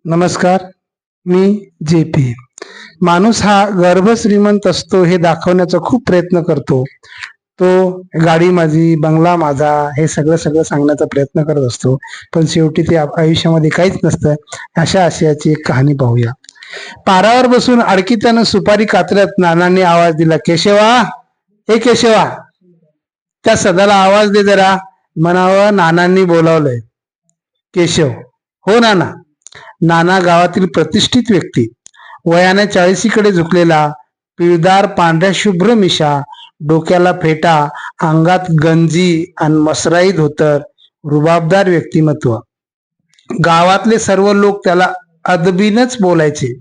नमस्कार, मी J P. माणूस हा गर्भश्रीमंत असतो हे दाखवण्याचा खूप प्रयत्न करतो. तो गाडी माझी, बंगला माझा, हे सगळं सगळं सांगण्याचा प्रयत्न करत असतो. पण शेवटी ते आयुष्यामध्ये काहीच नसतं. अशा आशयाची एक कहाणी पाहूया. पारावर बसून अडकित्यानं सुपारी कातरत नानांनी आवाज दिला, केशवा, हे केशवा, त्या सदाला आवाज दे जरा. म्हणावं नानांनी बोलावलंय. केशव, हो नाना. नाना गावातील प्रतिष्ठित व्यक्ती, वयाने 40कडे झुकलेला, पिळदार पांढऱ्या शुभ्र मिशा, डोक्याला फेटा, अंगात गंजी आणि मसराई धोतर, रुबाबदार व्यक्तिमत्व. गावातले सर्व लोक त्याला अदबीनच बोलायचे.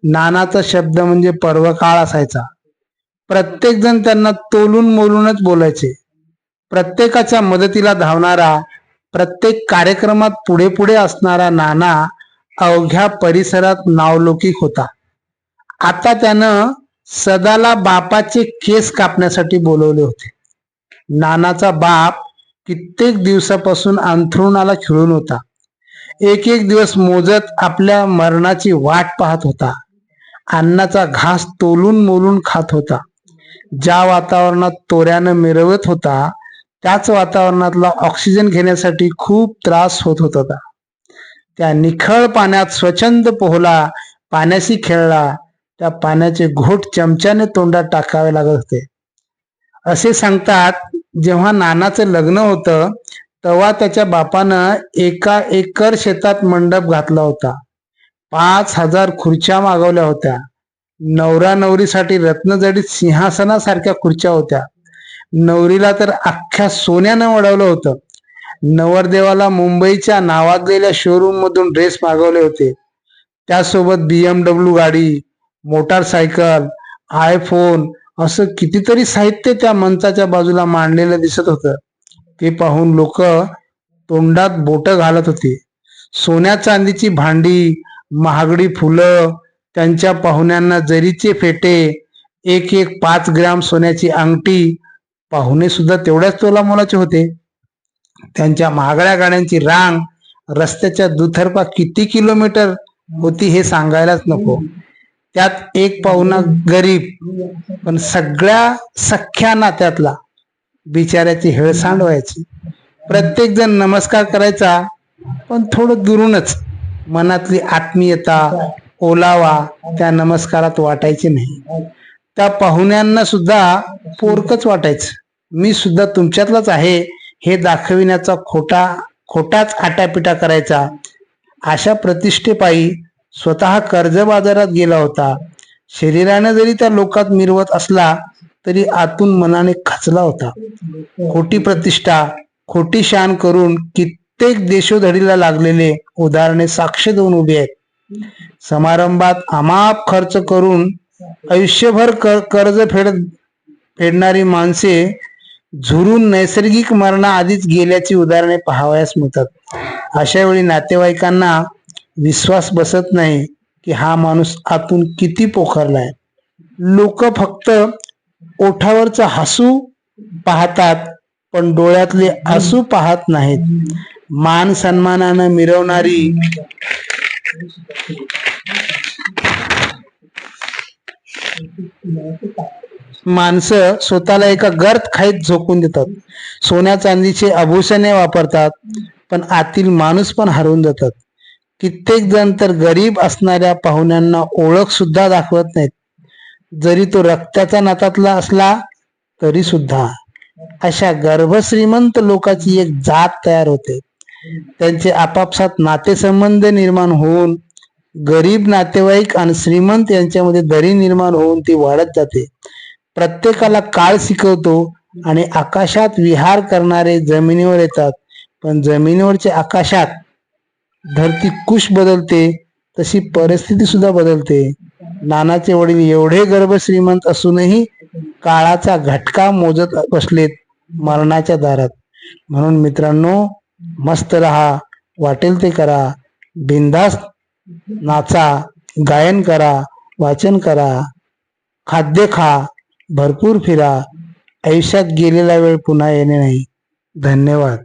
नानाचा शब्द म्हणजे पर्वकाळ असायचा. प्रत्येक जण त्यांना तोलून मोलूनच बोलायचे. प्रत्येकाच्या मदतीला धावणारा, प्रत्येक कार्यक्रमात पुढे पुढे असणारा नाना अवघ्या परिसरात नावलौकिक होता. आता त्यानं सदाला बापाचे केस कापण्यासाठी बोलवले होते. नानाचा बाप कित्येक दिवसापासून अंथरुणाला खिळून होता. एक एक दिवस मोजत आपल्या मरणाची वाट पाहत होता. अन्नाचा घास तोलून मोलून खात होता. ज्या वातावरणात तोऱ्यानं मिरवत होता त्याच वातावरणातला ऑक्सिजन घेण्यासाठी खूप त्रास होत होता. त्या निखळ पाण्यात स्वच्छंद पोहला, पाण्याशी खेळला. त्या पाण्याचे घोट चमच्याने तोंडात टाकावे लागत होते. असे सांगतात, जेव्हा नानाचं लग्न होतं तेव्हा त्याच्या बापानं एका एकर शेतात मंडप घातला होता. 5,000 खुर्च्या मागवल्या होत्या. नवरा नवरीसाठी रत्नजडीत सिंहासनासारख्या खुर्च्या होत्या. नवरीला तर अख्ख्या सोन्यानं वडवलं होतं. नवरदेवाला मुंबईच्या नावाजलेल्या शोरूम मधून ड्रेस मागवले होते. त्यासोबत BMW गाडी, मोटारसायकल, आयफोन, असं कितीतरी साहित्य त्या मंचाच्या बाजूला मांडलेलं दिसत होतं. ते पाहून लोक तोंडात बोट घालत होते. सोन्या चांदीची भांडी, महागडी फुलं, त्यांच्या पाहुण्यांना जरीचे फेटे, एक एक 5 ग्रॅम सोन्याची अंगठी. पाहुणे सुद्धा तेवढ्याच तोलामोलाचे होते. त्यांच्या महागड्या गाड्यांची रांग रस्त्याच्या दुतर्फा किती किलोमीटर होती हे सांगायलाच नको. त्यात एक पाहुणा गरीब, पण सगळ्या सख्या नात्यातला. बिचाऱ्याची हेळसांड व्हायची. प्रत्येक जण नमस्कार करायचा, पण थोडं दुरूनच. मनातली आत्मीयता, ओलावा त्या नमस्कारात वाटायची नाही. त्या पाहुण्यांना सुद्धा पोरकच वाटायचं. मी सुद्धा तुमच्यातलाच आहे हे दाखविण्याचा खोटाच आटापिटा करायचा. अशा प्रतिष्ठेपायी स्वतः कर्ज बाजारात गेला होता. शरीराने जरी त्या लोकात मिरवत असला तरी आतून मनाने खचला होता. खोटी प्रतिष्ठा, खोटी शान करून कित्येक देशोधडीला लागलेले उदाहरणे साक्ष देऊन उभे आहेत. समारंभात अमाप खर्च करून आयुष्यभर कर्ज फेडणारी माणसे झुरून नैसर्गिक मरणाआधीच गेल्याची उदाहरणे पाहावयास मिळतात. अशा वेळी नातेवाईकांना विश्वास बसत नाही की हा माणूस आतून किती पोखरलाय. लोक फक्त ओठावरचं हसू पाहतात, पण डोळ्यातले आसू पाहत नाहीत. मान सन्मानानं मिरवणारी माणसं स्वतःला एका गर्त खाईत झोकून देतात. सोन्या चांदीचे आभूषणे वापरतात, पण आतील माणूस पण हरवून जातात. कित्येक जण तर गरीब असणाऱ्या पाहुण्यांना ओळख सुद्धा दाखवत नाहीत, जरी तो रक्ताच्या नातातला असला तरी सुद्धा. अशा गर्भश्रीमंत लोकांची एक जात तयार होते. त्यांचे आपापसात नातेसंबंध निर्माण होऊन गरीब नातेवाईक आणि श्रीमंत यांच्यामध्ये दरी निर्माण होऊन ती वाढत जाते. प्रत्येकाला काळ शिकवतो आणि आकाशात विहार करणारे जमिनीवर येतात, पण जमिनीवरच्या आकाशात धरती कुश बदलते तशी परिस्थिती सुद्धा बदलते. नानाचे वडील एवढे गर्भश्रीमंत असूनही काळाचा घटका मोजत बसलेत मरणाच्या दारात. म्हणून मित्रांनो, मस्त राहा, वाटेल ते करा, बिनधास्त नाचा, गायन करा, वाचन करा, खाद्य खा, भरपूर फिरा. आयुष्यात गेलेला वेळ पुन्हा येणे नाही. धन्यवाद.